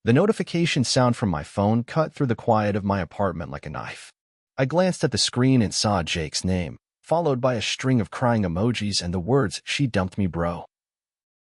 The notification sound from my phone cut through the quiet of my apartment like a knife. I glanced at the screen and saw Jake's name, followed by a string of crying emojis and the words, "She dumped me, bro."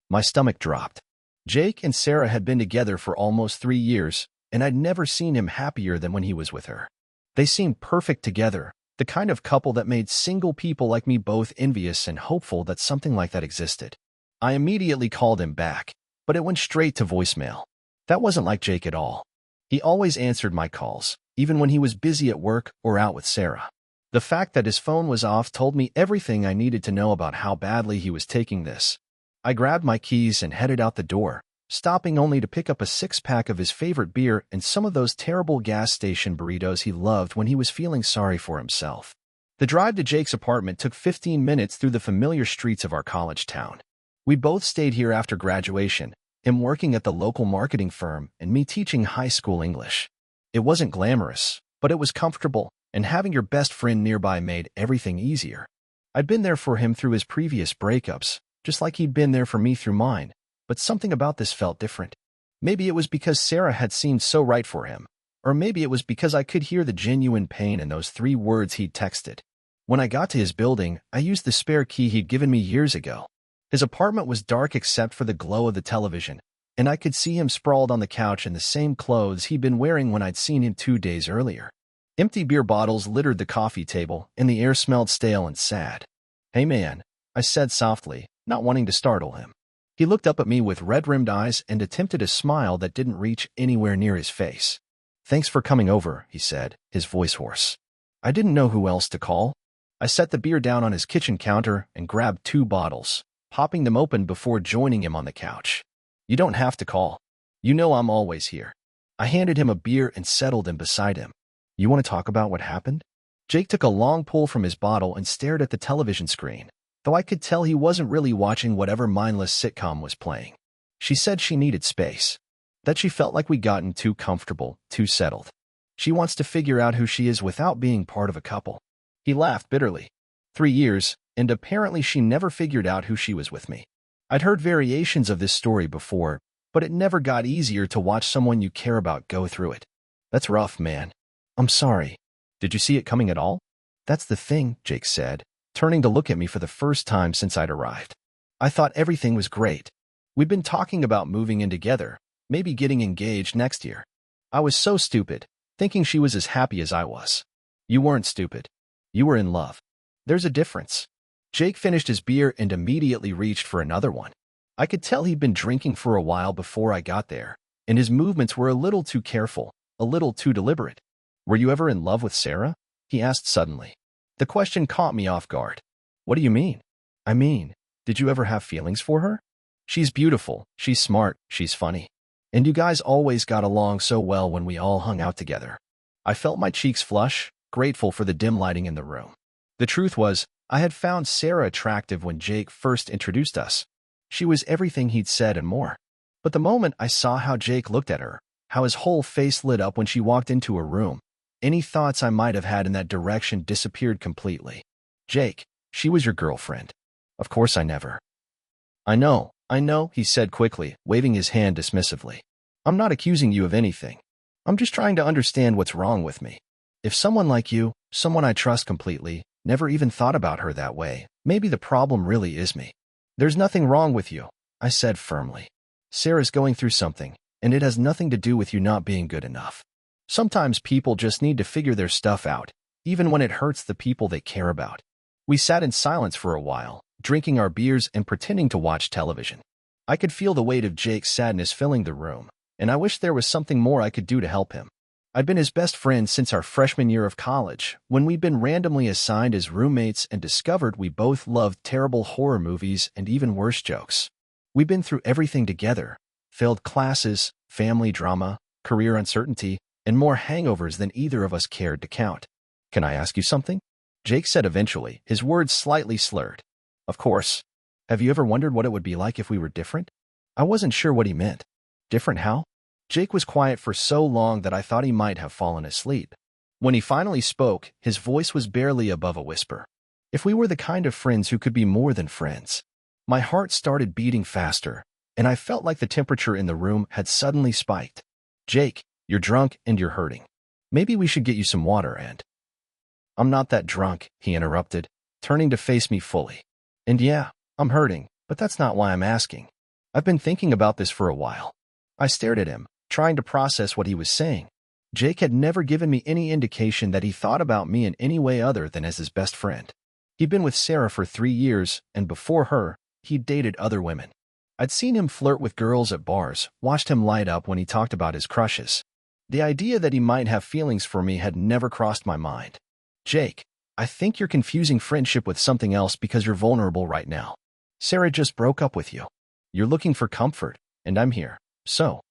My stomach dropped. Jake and Sarah had been together for almost 3 years, and I'd never seen him happier than when he was with her. They seemed perfect together, the kind of couple that made single people like me both envious and hopeful that something like that existed. I immediately called him back, but it went straight to voicemail. That wasn't like Jake at all. He always answered my calls, even when he was busy at work or out with Sarah. The fact that his phone was off told me everything I needed to know about how badly he was taking this. I grabbed my keys and headed out the door, stopping only to pick up a six-pack of his favorite beer and some of those terrible gas station burritos he loved when he was feeling sorry for himself. The drive to Jake's apartment took 15 minutes through the familiar streets of our college town. We both stayed here after graduation, him working at the local marketing firm and me teaching high school English. It wasn't glamorous, but it was comfortable, and having your best friend nearby made everything easier. I'd been there for him through his previous breakups, just like he'd been there for me through mine, but something about this felt different. Maybe it was because Sarah had seemed so right for him, or maybe it was because I could hear the genuine pain in those 3 words he'd texted. When I got to his building, I used the spare key he'd given me years ago. His apartment was dark except for the glow of the television, and I could see him sprawled on the couch in the same clothes he'd been wearing when I'd seen him 2 days earlier. Empty beer bottles littered the coffee table, and the air smelled stale and sad. "Hey man," I said softly, not wanting to startle him. He looked up at me with red-rimmed eyes and attempted a smile that didn't reach anywhere near his face. "Thanks for coming over," he said, his voice hoarse. I didn't know who else to call. I set the beer down on his kitchen counter and grabbed 2 bottles, popping them open before joining him on the couch. "You don't have to call. You know I'm always here." I handed him a beer and settled him beside him. "You want to talk about what happened?" Jake took a long pull from his bottle and stared at the television screen, though I could tell he wasn't really watching whatever mindless sitcom was playing. "She said she needed space. That she felt like we'd gotten too comfortable, too settled. She wants to figure out who she is without being part of a couple." He laughed bitterly. 3 years, and apparently she never figured out who she was with me. I'd heard variations of this story before, but it never got easier to watch someone you care about go through it. "That's rough, man. I'm sorry. Did you see it coming at all?" "That's the thing," Jake said, turning to look at me for the first time since I'd arrived. "I thought everything was great. We'd been talking about moving in together, maybe getting engaged next year. I was so stupid, thinking she was as happy as I was." "You weren't stupid. You were in love. There's a difference." Jake finished his beer and immediately reached for another one. I could tell he'd been drinking for a while before I got there, and his movements were a little too careful, a little too deliberate. "Were you ever in love with Sarah?" he asked suddenly. The question caught me off guard. "What do you mean?" "I mean, did you ever have feelings for her? She's beautiful, she's smart, she's funny. And you guys always got along so well when we all hung out together." I felt my cheeks flush, grateful for the dim lighting in the room. The truth was, I had found Sarah attractive when Jake first introduced us. She was everything he'd said and more. But the moment I saw how Jake looked at her, how his whole face lit up when she walked into a room, any thoughts I might have had in that direction disappeared completely. "Jake, she was your girlfriend." "Of course I never." I know, he said quickly, waving his hand dismissively. "I'm not accusing you of anything. I'm just trying to understand what's wrong with me. If someone like you, someone I trust completely, never even thought about her that way, maybe the problem really is me." "There's nothing wrong with you," I said firmly. "Sarah's going through something, and it has nothing to do with you not being good enough. Sometimes people just need to figure their stuff out, even when it hurts the people they care about." We sat in silence for a while, drinking our beers and pretending to watch television. I could feel the weight of Jake's sadness filling the room, and I wished there was something more I could do to help him. I'd been his best friend since our freshman year of college, when we'd been randomly assigned as roommates and discovered we both loved terrible horror movies and even worse jokes. We'd been through everything together: failed classes, family drama, career uncertainty, and more hangovers than either of us cared to count. "Can I ask you something?" Jake said eventually, his words slightly slurred. "Of course. Have you ever wondered what it would be like if we were different?" I wasn't sure what he meant. Different how? Jake was quiet for so long that I thought he might have fallen asleep. When he finally spoke, his voice was barely above a whisper. "If we were the kind of friends who could be more than friends." My heart started beating faster, and I felt like the temperature in the room had suddenly spiked. Jake, you're drunk and you're hurting. Maybe we should get you some water and— I'm not that drunk, he interrupted, turning to face me fully. And yeah, I'm hurting, but that's not why I'm asking. I've been thinking about this for a while. I stared at him, trying to process what he was saying. Jake had never given me any indication that he thought about me in any way other than as his best friend. He'd been with Sarah for 3 years, and before her, he'd dated other women. I'd seen him flirt with girls at bars, watched him light up when he talked about his crushes. The idea that he might have feelings for me had never crossed my mind. Jake, I think you're confusing friendship with something else because you're vulnerable right now. Sarah just broke up with you. You're looking for comfort, and I'm here. So—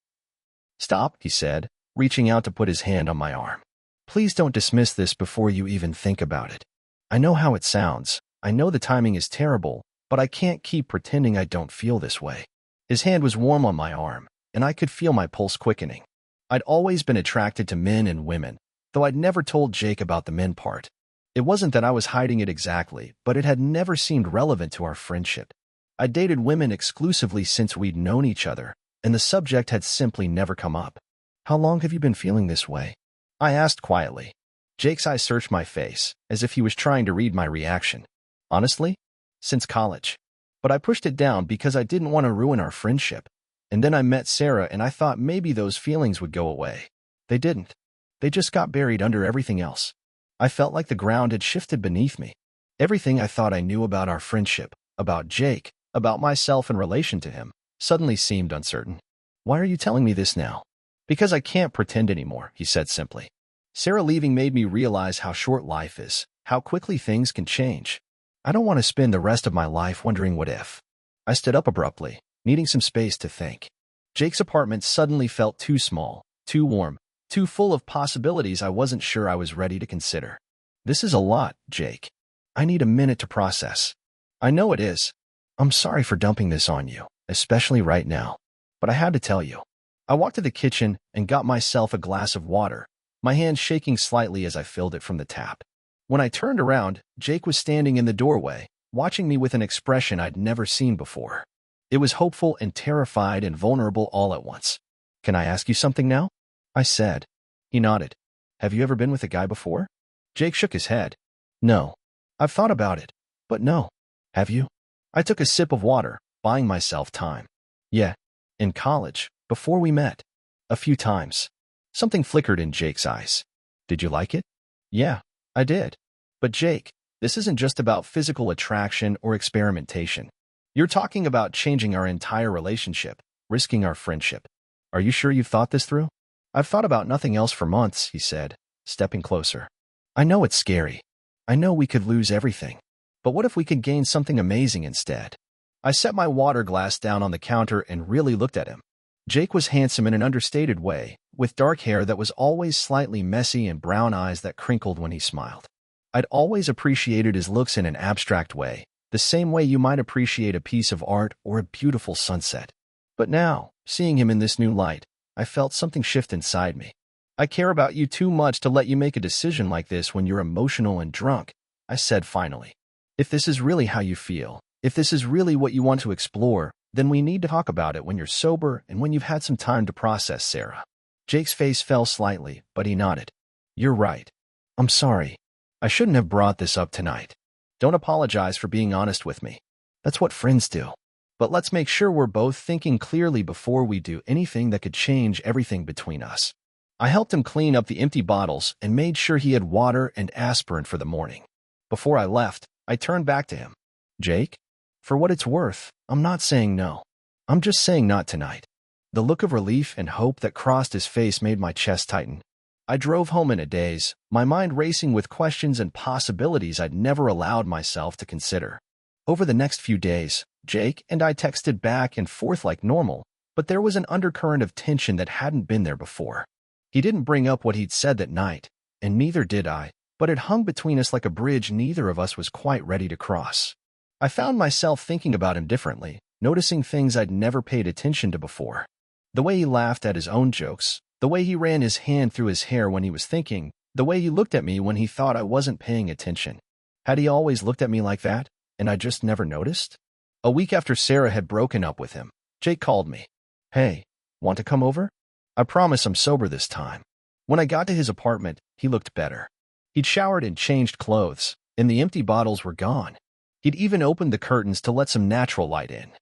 Stop, he said, reaching out to put his hand on my arm. Please don't dismiss this before you even think about it. I know how it sounds. I know the timing is terrible, but I can't keep pretending I don't feel this way. His hand was warm on my arm, and I could feel my pulse quickening. I'd always been attracted to men and women, though I'd never told Jake about the men part. It wasn't that I was hiding it exactly, but it had never seemed relevant to our friendship. I'd dated women exclusively since we'd known each other, and the subject had simply never come up. How long have you been feeling this way? I asked quietly. Jake's eyes searched my face, as if he was trying to read my reaction. Honestly? Since college. But I pushed it down because I didn't want to ruin our friendship. And then I met Sarah and I thought maybe those feelings would go away. They didn't. They just got buried under everything else. I felt like the ground had shifted beneath me. Everything I thought I knew about our friendship, about Jake, about myself in relation to him, suddenly seemed uncertain. Why are you telling me this now? Because I can't pretend anymore, he said simply. Sarah leaving made me realize how short life is, how quickly things can change. I don't want to spend the rest of my life wondering what if. I stood up abruptly, needing some space to think. Jake's apartment suddenly felt too small, too warm, too full of possibilities I wasn't sure I was ready to consider. This is a lot, Jake. I need a minute to process. I know it is. I'm sorry for dumping this on you, especially right now. But I had to tell you. I walked to the kitchen and got myself a glass of water, my hand shaking slightly as I filled it from the tap. When I turned around, Jake was standing in the doorway, watching me with an expression I'd never seen before. It was hopeful and terrified and vulnerable all at once. Can I ask you something now? I said. He nodded. Have you ever been with a guy before? Jake shook his head. No. I've thought about it, but no. Have you? I took a sip of water, buying myself time. Yeah. In college, before we met. A few times. Something flickered in Jake's eyes. Did you like it? Yeah, I did. But Jake, this isn't just about physical attraction or experimentation. You're talking about changing our entire relationship, risking our friendship. Are you sure you've thought this through? I've thought about nothing else for months, he said, stepping closer. I know it's scary. I know we could lose everything. But what if we could gain something amazing instead? I set my water glass down on the counter and really looked at him. Jake was handsome in an understated way, with dark hair that was always slightly messy and brown eyes that crinkled when he smiled. I'd always appreciated his looks in an abstract way, the same way you might appreciate a piece of art or a beautiful sunset. But now, seeing him in this new light, I felt something shift inside me. I care about you too much to let you make a decision like this when you're emotional and drunk, I said finally. If this is really how you feel, if this is really what you want to explore, then we need to talk about it when you're sober and when you've had some time to process, Sarah. Jake's face fell slightly, but he nodded. You're right. I'm sorry. I shouldn't have brought this up tonight. Don't apologize for being honest with me. That's what friends do. But let's make sure we're both thinking clearly before we do anything that could change everything between us. I helped him clean up the empty bottles and made sure he had water and aspirin for the morning. Before I left, I turned back to him. Jake, for what it's worth, I'm not saying no. I'm just saying not tonight. The look of relief and hope that crossed his face made my chest tighten. I drove home in a daze, my mind racing with questions and possibilities I'd never allowed myself to consider. Over the next few days, Jake and I texted back and forth like normal, but there was an undercurrent of tension that hadn't been there before. He didn't bring up what he'd said that night, and neither did I, but it hung between us like a bridge neither of us was quite ready to cross. I found myself thinking about him differently, noticing things I'd never paid attention to before. The way he laughed at his own jokes, the way he ran his hand through his hair when he was thinking, the way he looked at me when he thought I wasn't paying attention. Had he always looked at me like that, and I just never noticed? A week after Sarah had broken up with him, Jake called me. Hey, want to come over? I promise I'm sober this time. When I got to his apartment, he looked better. He'd showered and changed clothes, and the empty bottles were gone. He'd even opened the curtains to let some natural light in.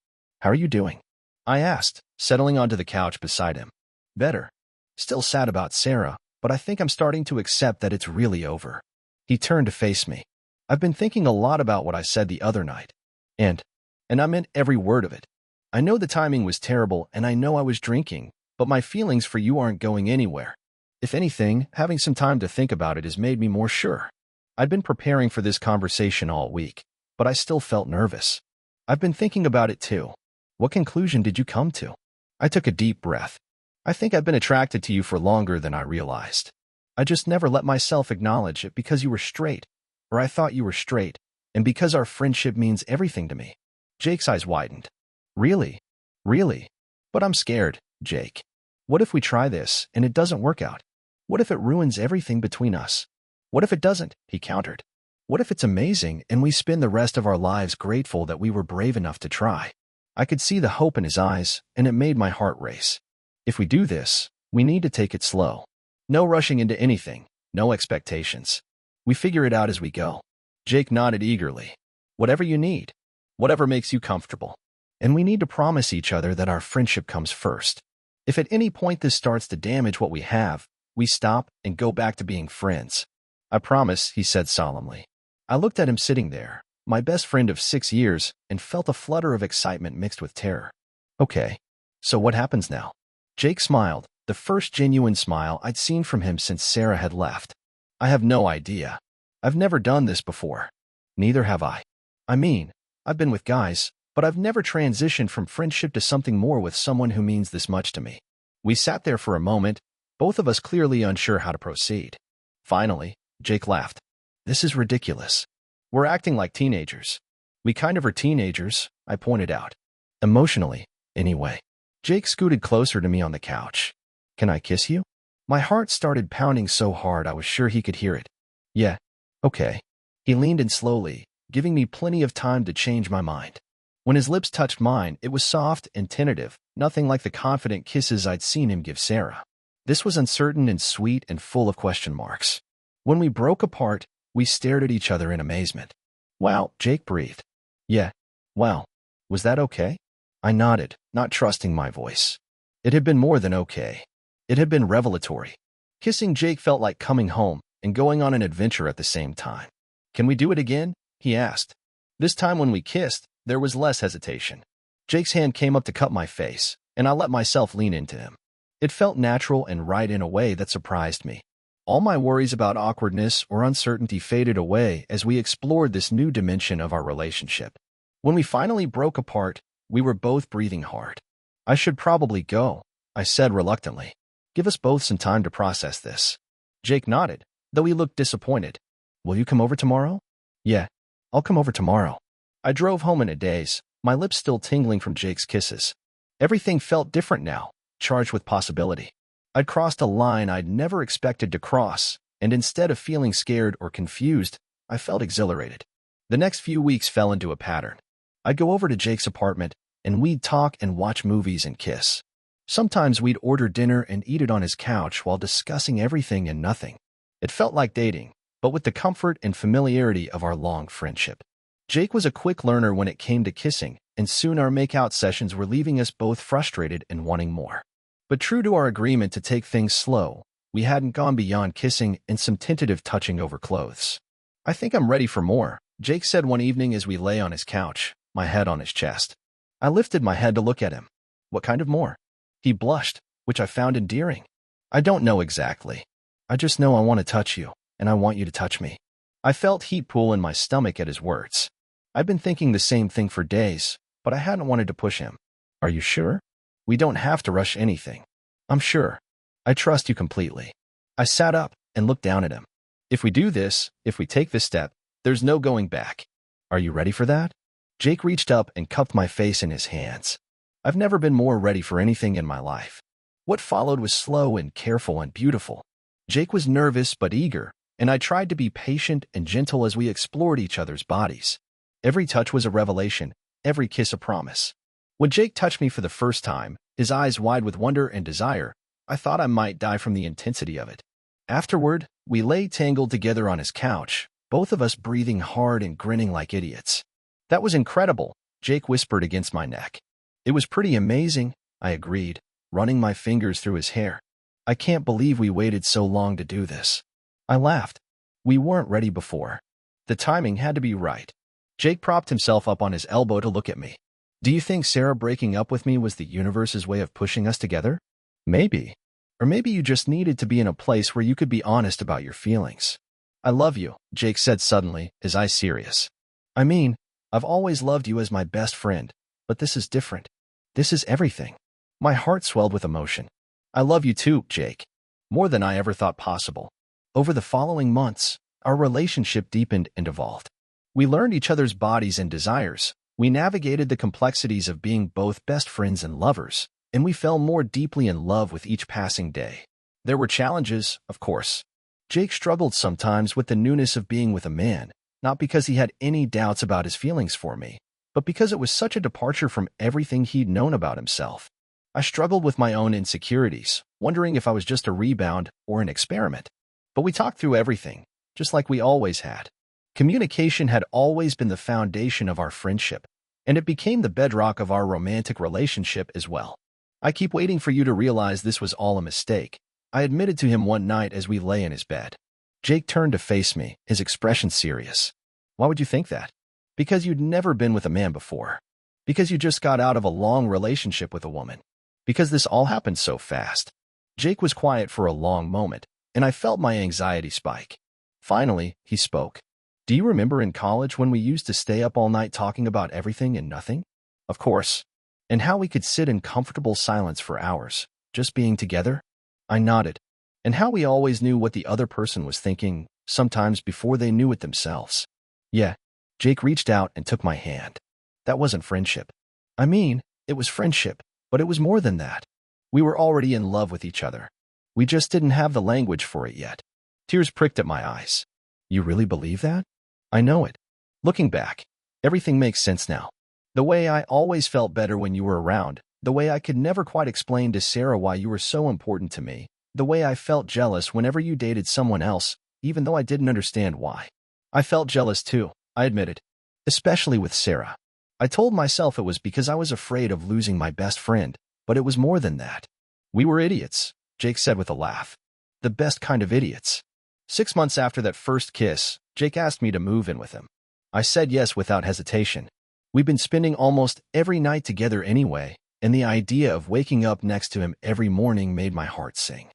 "How are you doing?" I asked, settling onto the couch beside him. "Better. Still sad about Sarah, but I think I'm starting to accept that it's really over." He turned to face me. "I've been thinking a lot about what I said the other night. And I meant every word of it. I know the timing was terrible, and I know I was drinking, but my feelings for you aren't going anywhere. If anything, having some time to think about it has made me more sure." I'd been preparing for this conversation all week, but I still felt nervous. "I've been thinking about it too. What conclusion did you come to?" I took a deep breath. "I think I've been attracted to you for longer than I realized. I just never let myself acknowledge it because you were straight, or I thought you were straight, and because our friendship means everything to me." Jake's eyes widened. "Really? Really? But I'm scared, Jake. What if we try this and it doesn't work out? What if it ruins everything between us? What if it doesn't?" he countered. "What if it's amazing and we spend the rest of our lives grateful that we were brave enough to try?" I could see the hope in his eyes, and it made my heart race. "If we do this, we need to take it slow. No rushing into anything, no expectations. We figure it out as we go." Jake nodded eagerly. "Whatever you need. Whatever makes you comfortable. And we need to promise each other that our friendship comes first. If at any point this starts to damage what we have, we stop and go back to being friends." "I promise," he said solemnly. I looked at him sitting there, my best friend of 6 years, and felt a flutter of excitement mixed with terror. "Okay, so what happens now?" Jake smiled, the first genuine smile I'd seen from him since Sarah had left. "I have no idea. I've never done this before. Neither have I. I mean, I've been with guys, but I've never transitioned from friendship to something more with someone who means this much to me." We sat there for a moment, both of us clearly unsure how to proceed. Finally, Jake laughed. "This is ridiculous. We're acting like teenagers." "We kind of are teenagers," I pointed out. "Emotionally, anyway." Jake scooted closer to me on the couch. "Can I kiss you?" My heart started pounding so hard I was sure he could hear it. "Yeah, okay." He leaned in slowly, giving me plenty of time to change my mind. When his lips touched mine, it was soft and tentative, nothing like the confident kisses I'd seen him give Sarah. This was uncertain and sweet and full of question marks. When we broke apart, we stared at each other in amazement. "Wow," Jake breathed. "Yeah, wow. Was that okay?" I nodded, not trusting my voice. It had been more than okay. It had been revelatory. Kissing Jake felt like coming home and going on an adventure at the same time. "Can we do it again?" he asked. This time when we kissed, there was less hesitation. Jake's hand came up to cup my face, and I let myself lean into him. It felt natural and right in a way that surprised me. All my worries about awkwardness or uncertainty faded away as we explored this new dimension of our relationship. When we finally broke apart, we were both breathing hard. "I should probably go," I said reluctantly. "Give us both some time to process this." Jake nodded, though he looked disappointed. "Will you come over tomorrow?" "Yeah, I'll come over tomorrow." I drove home in a daze, my lips still tingling from Jake's kisses. Everything felt different now, charged with possibility. I'd crossed a line I'd never expected to cross, and instead of feeling scared or confused, I felt exhilarated. The next few weeks fell into a pattern. I'd go over to Jake's apartment, and we'd talk and watch movies and kiss. Sometimes we'd order dinner and eat it on his couch while discussing everything and nothing. It felt like dating, but with the comfort and familiarity of our long friendship. Jake was a quick learner when it came to kissing, and soon our makeout sessions were leaving us both frustrated and wanting more. But true to our agreement to take things slow, we hadn't gone beyond kissing and some tentative touching over clothes. "I think I'm ready for more," Jake said one evening as we lay on his couch, my head on his chest. I lifted my head to look at him. "What kind of more?" He blushed, which I found endearing. "I don't know exactly. I just know I want to touch you, and I want you to touch me." I felt heat pool in my stomach at his words. I'd been thinking the same thing for days, but I hadn't wanted to push him. "Are you sure? We don't have to rush anything." "I'm sure. I trust you completely." I sat up and looked down at him. "If we do this, if we take this step, there's no going back. Are you ready for that?" Jake reached up and cupped my face in his hands. I've never been more ready for anything in my life. What followed was slow and careful and beautiful. Jake was nervous but eager, and I tried to be patient and gentle as we explored each other's bodies. Every touch was a revelation, every kiss a promise. When Jake touched me for the first time, his eyes wide with wonder and desire, I thought I might die from the intensity of it. Afterward, we lay tangled together on his couch, both of us breathing hard and grinning like idiots. That was incredible, Jake whispered against my neck. It was pretty amazing, I agreed, running my fingers through his hair. I can't believe we waited so long to do this. I laughed. We weren't ready before. The timing had to be right. Jake propped himself up on his elbow to look at me. Do you think Sarah breaking up with me was the universe's way of pushing us together? Maybe. Or maybe you just needed to be in a place where you could be honest about your feelings. I love you, Jake said suddenly, his eyes serious. I mean, I've always loved you as my best friend, but this is different. This is everything. My heart swelled with emotion. I love you too, Jake. More than I ever thought possible. Over the following months, our relationship deepened and evolved. We learned each other's bodies and desires. We navigated the complexities of being both best friends and lovers, and we fell more deeply in love with each passing day. There were challenges, of course. Jake struggled sometimes with the newness of being with a man, not because he had any doubts about his feelings for me, but because it was such a departure from everything he'd known about himself. I struggled with my own insecurities, wondering if I was just a rebound or an experiment. But we talked through everything, just like we always had. Communication had always been the foundation of our friendship, and it became the bedrock of our romantic relationship as well. I keep waiting for you to realize this was all a mistake, I admitted to him one night as we lay in his bed. Jake turned to face me, his expression serious. Why would you think that? Because you'd never been with a man before. Because you just got out of a long relationship with a woman. Because this all happened so fast. Jake was quiet for a long moment, and I felt my anxiety spike. Finally, he spoke. Do you remember in college when we used to stay up all night talking about everything and nothing? Of course. And how we could sit in comfortable silence for hours, just being together? I nodded. And how we always knew what the other person was thinking, sometimes before they knew it themselves. Yeah, Jake reached out and took my hand. That wasn't friendship. I mean, it was friendship, but it was more than that. We were already in love with each other. We just didn't have the language for it yet. Tears pricked at my eyes. You really believe that? I know it. Looking back, everything makes sense now. The way I always felt better when you were around, the way I could never quite explain to Sarah why you were so important to me, the way I felt jealous whenever you dated someone else, even though I didn't understand why. I felt jealous too, I admitted. Especially with Sarah. I told myself it was because I was afraid of losing my best friend, but it was more than that. We were idiots, Jake said with a laugh. The best kind of idiots. 6 months after that first kiss, Jake asked me to move in with him. I said yes without hesitation. We'd been spending almost every night together anyway, and the idea of waking up next to him every morning made my heart sing.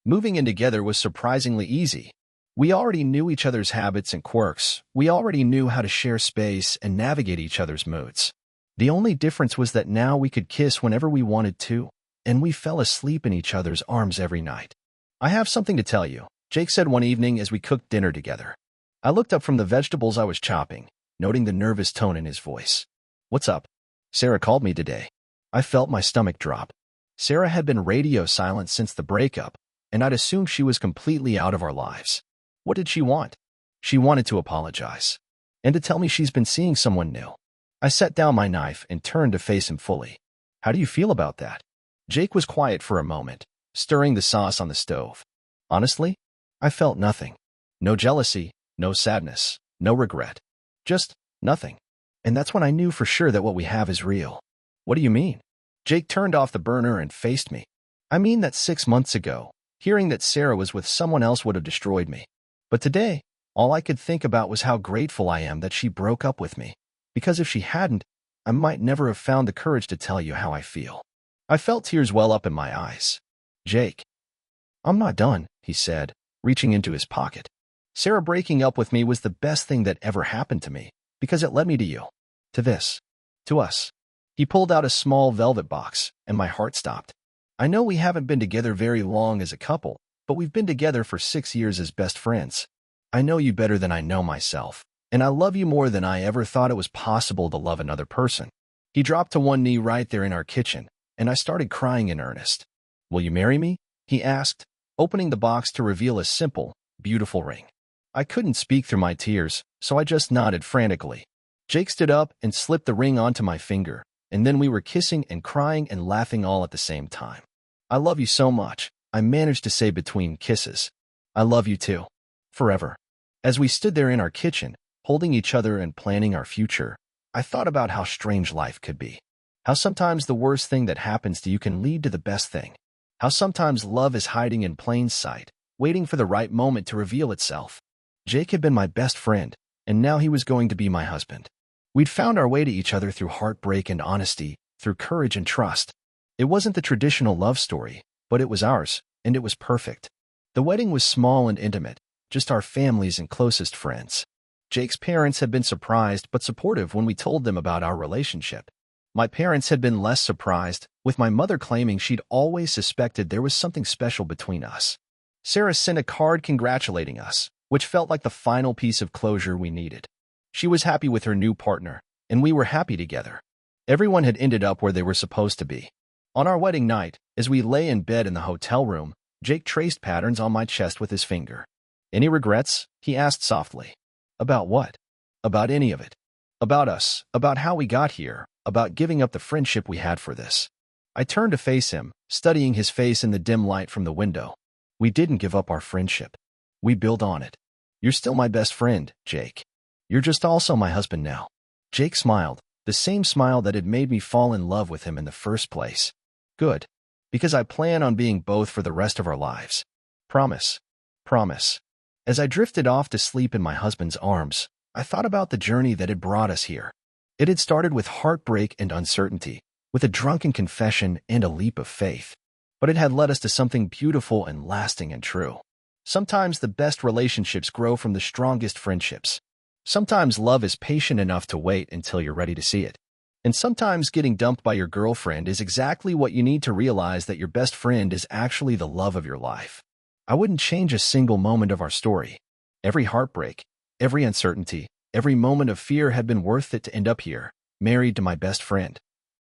Moving in together was surprisingly easy. We already knew each other's habits and quirks. We already knew how to share space and navigate each other's moods. The only difference was that now we could kiss whenever we wanted to, and we fell asleep in each other's arms every night. I have something to tell you, Jake said one evening as we cooked dinner together. I looked up from the vegetables I was chopping, noting the nervous tone in his voice. What's up? Sarah called me today. I felt my stomach drop. Sarah had been radio silent since the breakup, and I'd assumed she was completely out of our lives. What did she want? She wanted to apologize, and to tell me she's been seeing someone new. I set down my knife and turned to face him fully. How do you feel about that? Jake was quiet for a moment, stirring the sauce on the stove. Honestly, I felt nothing. No jealousy, no sadness, no regret. Just nothing. And that's when I knew for sure that what we have is real. What do you mean? Jake turned off the burner and faced me. I mean that 6 months ago, hearing that Sarah was with someone else would have destroyed me. But today, all I could think about was how grateful I am that she broke up with me. Because if she hadn't, I might never have found the courage to tell you how I feel. I felt tears well up in my eyes. Jake. I'm not done, he said, reaching into his pocket. Sarah breaking up with me was the best thing that ever happened to me, because it led me to you. To this. To us. He pulled out a small velvet box, and my heart stopped. I know we haven't been together very long as a couple, but we've been together for 6 years as best friends. I know you better than I know myself, and I love you more than I ever thought it was possible to love another person. He dropped to one knee right there in our kitchen, and I started crying in earnest. Will you marry me? He asked, opening the box to reveal a simple, beautiful ring. I couldn't speak through my tears, so I just nodded frantically. Jake stood up and slipped the ring onto my finger, and then we were kissing and crying and laughing all at the same time. I love you so much, I managed to say between kisses. I love you too. Forever. As we stood there in our kitchen, holding each other and planning our future, I thought about how strange life could be. How sometimes the worst thing that happens to you can lead to the best thing. How sometimes love is hiding in plain sight, waiting for the right moment to reveal itself. Jake had been my best friend, and now he was going to be my husband. We'd found our way to each other through heartbreak and honesty, through courage and trust. It wasn't the traditional love story, but it was ours, and it was perfect. The wedding was small and intimate, just our families and closest friends. Jake's parents had been surprised but supportive when we told them about our relationship. My parents had been less surprised, with my mother claiming she'd always suspected there was something special between us. Sarah sent a card congratulating us, which felt like the final piece of closure we needed. She was happy with her new partner, and we were happy together. Everyone had ended up where they were supposed to be. On our wedding night, as we lay in bed in the hotel room, Jake traced patterns on my chest with his finger. "Any regrets?" he asked softly. "About what?" "About any of it. About us, about how we got here, about giving up the friendship we had for this." I turned to face him, studying his face in the dim light from the window. "We didn't give up our friendship. We built on it. You're still my best friend, Jake. You're just also my husband now." Jake smiled, the same smile that had made me fall in love with him in the first place. "Good. Because I plan on being both for the rest of our lives. Promise. Promise." As I drifted off to sleep in my husband's arms, I thought about the journey that had brought us here. It had started with heartbreak and uncertainty, with a drunken confession and a leap of faith. But it had led us to something beautiful and lasting and true. Sometimes the best relationships grow from the strongest friendships. Sometimes love is patient enough to wait until you're ready to see it. And sometimes getting dumped by your girlfriend is exactly what you need to realize that your best friend is actually the love of your life. I wouldn't change a single moment of our story. Every heartbreak, every uncertainty, every moment of fear had been worth it to end up here, married to my best friend.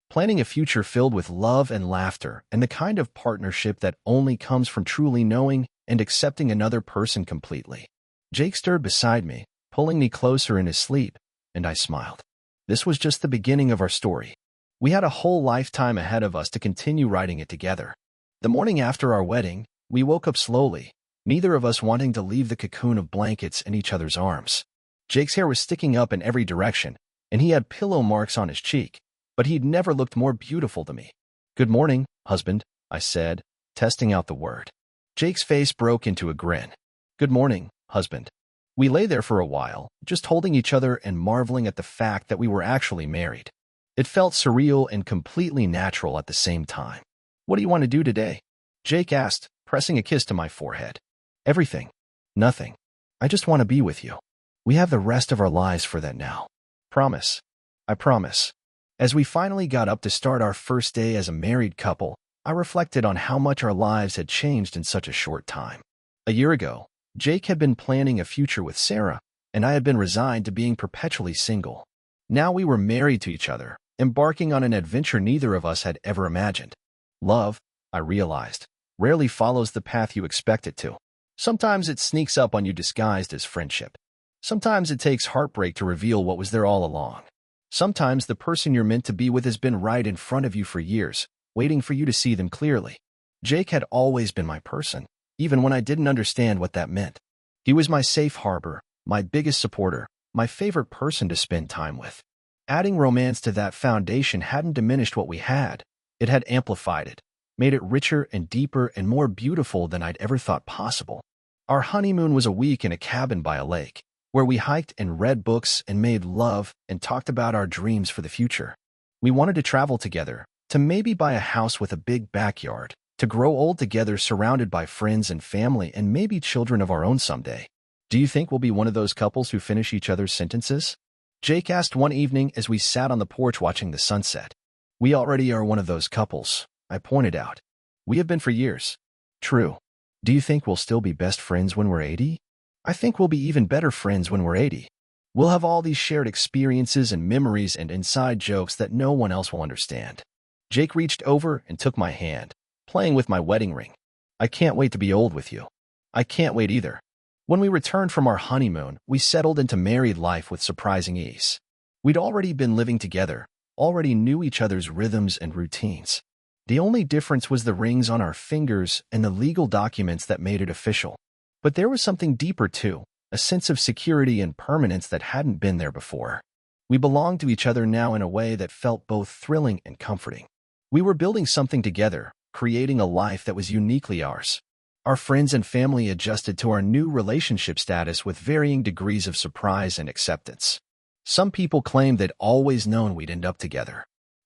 Planning a future filled with love and laughter and the kind of partnership that only comes from truly knowing and accepting another person completely. Jake stirred beside me, pulling me closer in his sleep, and I smiled. This was just the beginning of our story. We had a whole lifetime ahead of us to continue writing it together. The morning after our wedding, we woke up slowly, neither of us wanting to leave the cocoon of blankets in each other's arms. Jake's hair was sticking up in every direction, and he had pillow marks on his cheek, but he'd never looked more beautiful to me. "Good morning, husband," I said, testing out the word. Jake's face broke into a grin. "Good morning, husband." We lay there for a while, just holding each other and marveling at the fact that we were actually married. It felt surreal and completely natural at the same time. "What do you want to do today?" Jake asked, pressing a kiss to my forehead. "Everything. Nothing. I just want to be with you. We have the rest of our lives for that now. Promise." "I promise." As we finally got up to start our first day as a married couple, I reflected on how much our lives had changed in such a short time. A year ago, Jake had been planning a future with Sarah, and I had been resigned to being perpetually single. Now we were married to each other, embarking on an adventure neither of us had ever imagined. Love, I realized, rarely follows the path you expect it to. Sometimes it sneaks up on you disguised as friendship. Sometimes it takes heartbreak to reveal what was there all along. Sometimes the person you're meant to be with has been right in front of you for years, waiting for you to see them clearly. Jake had always been my person, even when I didn't understand what that meant. He was my safe harbor, my biggest supporter, my favorite person to spend time with. Adding romance to that foundation hadn't diminished what we had. It had amplified it, made it richer and deeper and more beautiful than I'd ever thought possible. Our honeymoon was a week in a cabin by a lake, where we hiked and read books and made love and talked about our dreams for the future. We wanted to travel together, to maybe buy a house with a big backyard, to grow old together surrounded by friends and family and maybe children of our own someday. "Do you think we'll be one of those couples who finish each other's sentences?" Jake asked one evening as we sat on the porch watching the sunset. "We already are one of those couples," I pointed out. "We have been for years." "True. Do you think we'll still be best friends when we're 80? I think we'll be even better friends when we're 80. We'll have all these shared experiences and memories and inside jokes that no one else will understand." Jake reached over and took my hand, playing with my wedding ring. "I can't wait to be old with you." "I can't wait either." When we returned from our honeymoon, we settled into married life with surprising ease. We'd already been living together, already knew each other's rhythms and routines. The only difference was the rings on our fingers and the legal documents that made it official. But there was something deeper too, a sense of security and permanence that hadn't been there before. We belonged to each other now in a way that felt both thrilling and comforting. We were building something together, creating a life that was uniquely ours. Our friends and family adjusted to our new relationship status with varying degrees of surprise and acceptance. Some people claimed they'd always known we'd end up together.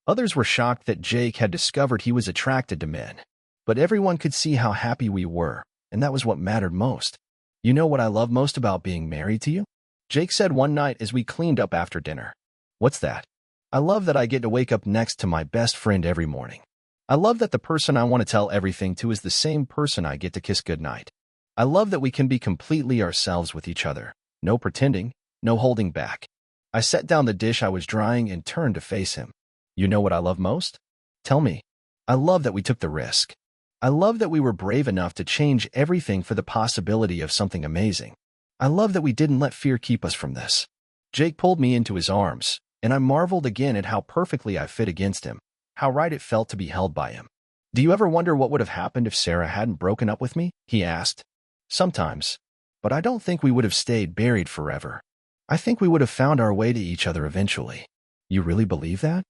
Others were shocked that Jake had discovered he was attracted to men. But everyone could see how happy we were, and that was what mattered most. "You know what I love most about being married to you?" Jake said one night as we cleaned up after dinner. "What's that?" "I love that I get to wake up next to my best friend every morning. I love that the person I want to tell everything to is the same person I get to kiss goodnight. I love that we can be completely ourselves with each other. No pretending, no holding back." I set down the dish I was drying and turned to face him. "You know what I love most?" "Tell me." "I love that we took the risk. I love that we were brave enough to change everything for the possibility of something amazing. I love that we didn't let fear keep us from this." Jake pulled me into his arms, and I marveled again at how perfectly I fit against him, how right it felt to be held by him. "Do you ever wonder what would have happened if Sarah hadn't broken up with me?" he asked. "Sometimes. But I don't think we would have stayed buried forever. I think we would have found our way to each other eventually." "You really believe that?"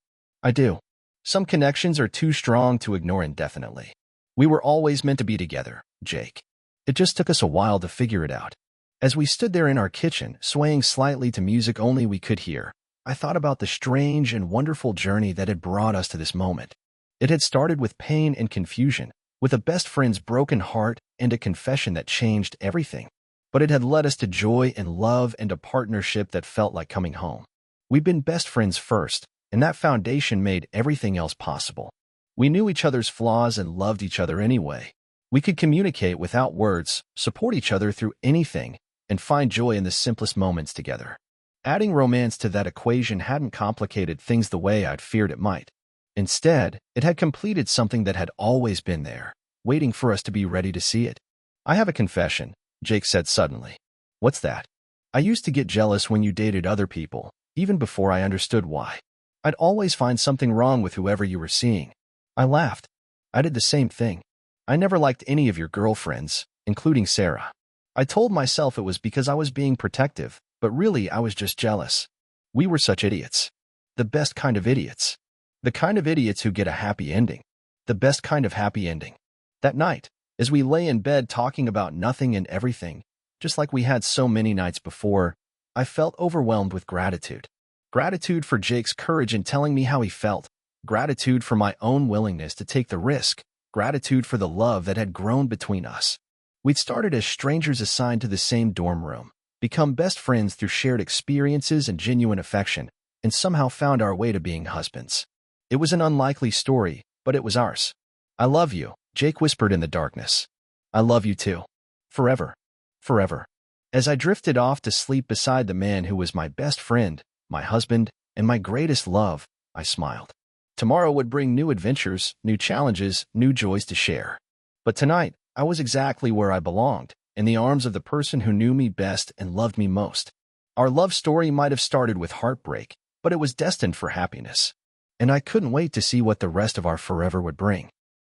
"I do. Some connections are too strong to ignore indefinitely. We were always meant to be together, Jake. It just took us a while to figure it out." As we stood there in our kitchen, swaying slightly to music only we could hear, I thought about the strange and wonderful journey that had brought us to this moment. It had started with pain and confusion, with a best friend's broken heart and a confession that changed everything. But it had led us to joy and love and a partnership that felt like coming home. We'd been best friends first, and that foundation made everything else possible. We knew each other's flaws and loved each other anyway. We could communicate without words, support each other through anything, and find joy in the simplest moments together. Adding romance to that equation hadn't complicated things the way I'd feared it might. Instead, it had completed something that had always been there, waiting for us to be ready to see it. "I have a confession," Jake said suddenly. "What's that?" "I used to get jealous when you dated other people, even before I understood why. I'd always find something wrong with whoever you were seeing." I laughed. "I did the same thing. I never liked any of your girlfriends, including Sarah. I told myself it was because I was being protective, but really I was just jealous. We were such idiots. The best kind of idiots. The kind of idiots who get a happy ending. The best kind of happy ending." That night, as we lay in bed talking about nothing and everything, just like we had so many nights before, I felt overwhelmed with gratitude. Gratitude for Jake's courage in telling me how he felt. Gratitude for my own willingness to take the risk. Gratitude for the love that had grown between us. We'd started as strangers assigned to the same dorm room, become best friends through shared experiences and genuine affection, and somehow found our way to being husbands. It was an unlikely story, but it was ours. "I love you," Jake whispered in the darkness. "I love you too. Forever. Forever." As I drifted off to sleep beside the man who was my best friend, my husband, and my greatest love, I smiled. Tomorrow would bring new adventures, new challenges, new joys to share. But tonight, I was exactly where I belonged, in the arms of the person who knew me best and loved me most. Our love story might have started with heartbreak, but it was destined for happiness. And I couldn't wait to see what the rest of our forever would bring.